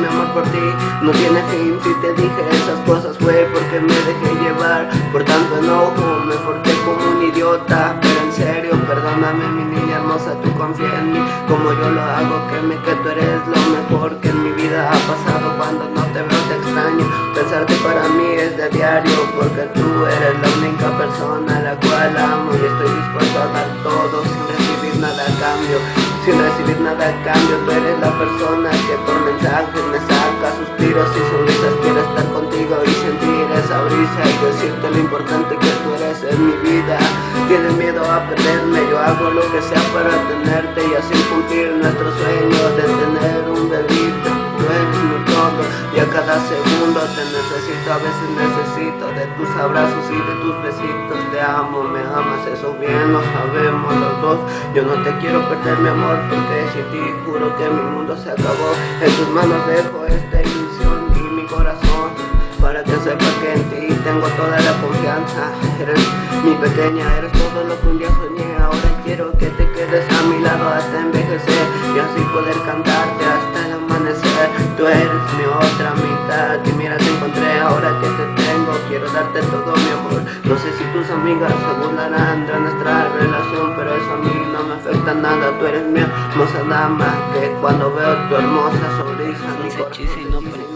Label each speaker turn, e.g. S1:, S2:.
S1: mi amor por ti no tiene fin. Si te dije esas cosas fue porque me dejé llevar por tanto enojo, me porté como un idiota. Pero en serio, perdóname mi niña hermosa, tú confía en mí como yo lo hago. Créeme que tú eres lo mejor que en mi vida ha pasado. Cuando no te veo te extraño, pensarte para mí es de diario, porque tú eres la única persona a la cual amo y estoy dispuesto a dar todo sin recibir nada a cambio. Sin recibir nada a cambio, tú eres la persona que por mensajes me saca suspiros y sonrisas. Quiero estar contigo y sentir esa brisa y decirte lo importante que tú eres en mi vida. Tienes miedo a perderme, yo hago lo que sea para tenerte y así cumplir nuestro sueño de tener un bebito. Tú eres mi todo y a cada segundo te necesito, a veces necesito de tus abrazos y de tus besitos. Te amo, me amas, eso bien lo sabemos los dos. Yo no te quiero perder mi amor, porque sin ti juro que mi mundo se acabó. En tus manos dejo esta ilusión y mi corazón, para que sepas que en ti tengo toda la confianza. Eres mi pequeña, eres todo lo que un día soñé. Ahora quiero que te quedes a mi lado hasta envejecer y así poder cantarte hasta el amanecer. Tú eres mi otra mitad y mira te encontré ahora que te tengo. Quiero darte todo mi amor. No sé si tus amigas se burlarán de nuestra relación, pero eso a mí no me afecta nada. Tú eres mi hermosa dama, que cuando veo tu hermosa sonrisa mi corazón